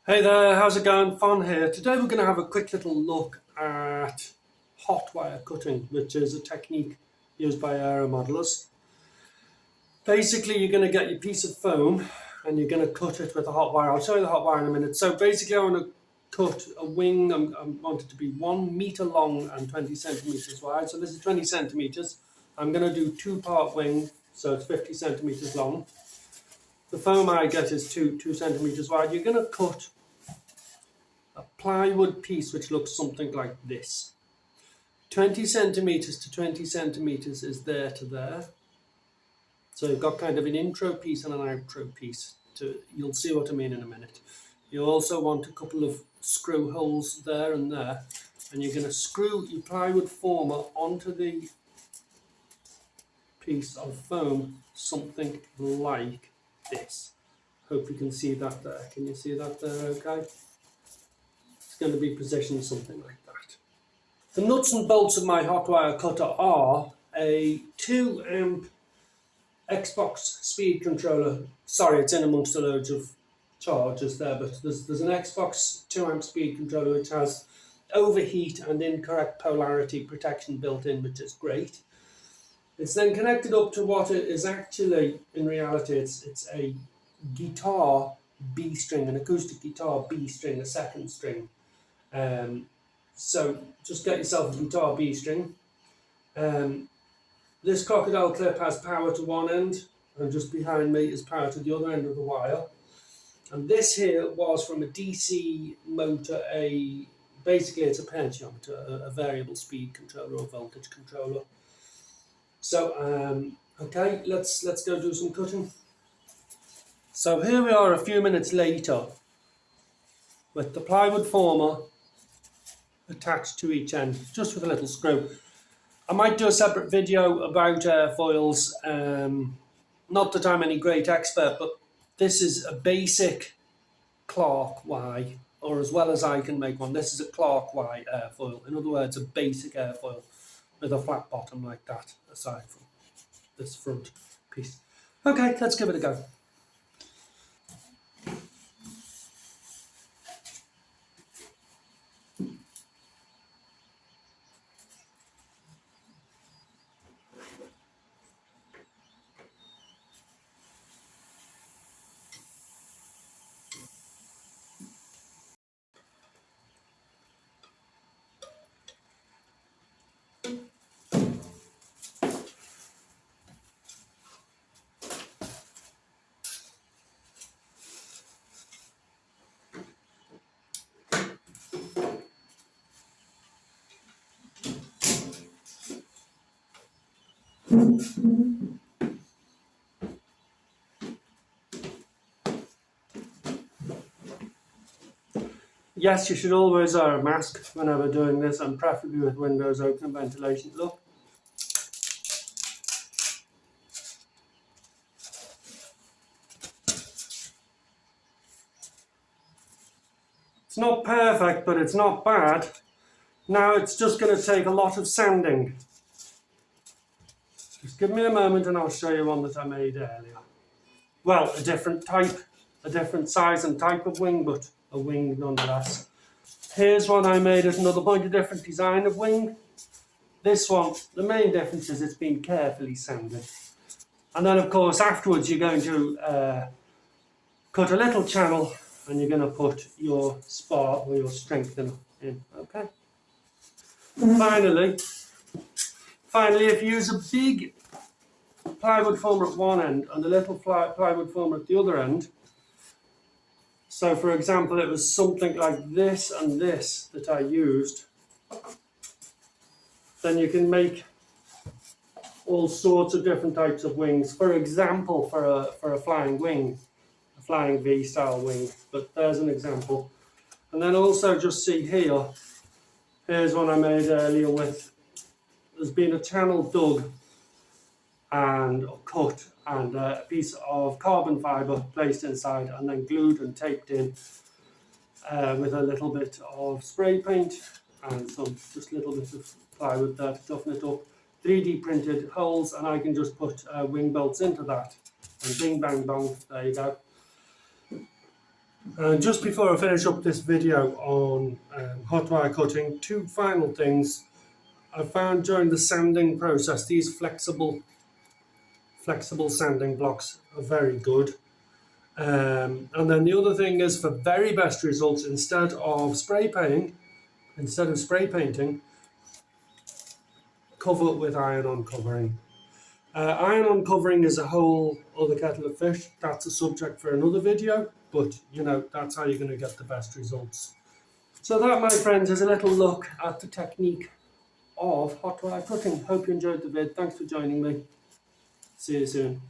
Hey there, how's it going? Fun here. Today we're going to have a quick little look at hot wire cutting, which is a technique used by aero modelers. Basically, you're going to get your piece of foam and you're going to cut it with a hot wire. I'll show you the hot wire in a minute. So basically, I want to cut a wing. I want it to be 1 meter long and 20 centimeters wide. So this is 20 centimeters. I'm going to do 2-part wing, so it's 50 centimeters long. The foam I get is 2 centimeters wide. You're going to cut a plywood piece which looks something like this. 20 centimeters to 20 centimeters is there to there. So you've got kind of an intro piece and an outro piece. You'll see what I mean in a minute. You also want a couple of screw holes there and there. And you're going to screw your plywood former onto the piece of foam, something like this. Hope you can see that there. Can you see that there okay? Going to be positioned something like that. The nuts and bolts of my hot wire cutter are a 2 amp Xbox speed controller. Sorry, it's in amongst a load of chargers there, but there's an Xbox 2 amp speed controller which has overheat and incorrect polarity protection built in, which is great. It's then connected up to what it is actually, in reality, it's a guitar B string, an acoustic guitar B string, a second string. So just get yourself a guitar B string. This crocodile clip has power to one end, and just behind me is power to the other end of the wire. And this here was from a DC motor, basically it's a potentiometer, a variable speed controller or voltage controller. So okay, let's go do some cutting. So here we are a few minutes later with the plywood former attached to each end, just with a little screw. I might do a separate video about airfoils. Not that I'm any great expert, but this is a basic Clark Y, or as well as I can make one. This is a Clark Y airfoil. In other words, a basic airfoil with a flat bottom like that, aside from this front piece. Okay, let's give it a go. Yes, you should always wear a mask whenever doing this, and preferably with windows open and ventilation. Look. It's not perfect, but it's not bad. Now it's just going to take a lot of sanding. Just give me a moment and I'll show you one that I made earlier. Well, a different type, a different size and type of wing, but a wing nonetheless. Here's one I made at another point, a different design of wing. This one, the main difference is it's been carefully sanded. And then of course afterwards you're going to cut a little channel and you're going to put your spar or your strengthener in, okay? Finally, if you use a big plywood former at one end and a little plywood former at the other end, so for example, it was something like this and this that I used, then you can make all sorts of different types of wings. For example, for a flying wing, a flying V style wing, but there's an example. And then also just see here, here's one I made earlier with, there's been a channel dug and cut and a piece of carbon fibre placed inside and then glued and taped in with a little bit of spray paint and some just little bit of plywood there to toughen it up. 3D printed holes, and I can just put wing bolts into that and bing bang bong, there you go. And just before I finish up this video on hot wire cutting, two final things. I found during the sanding process, these flexible sanding blocks are very good. And then the other thing is, for very best results, instead of spray painting, cover it with iron-on covering. Iron-on covering is a whole other kettle of fish. That's a subject for another video, but you know, that's how you're going to get the best results. So that, my friends, is a little look at the technique of hot wire cutting. Hope you enjoyed the vid. Thanks for joining me. See you soon.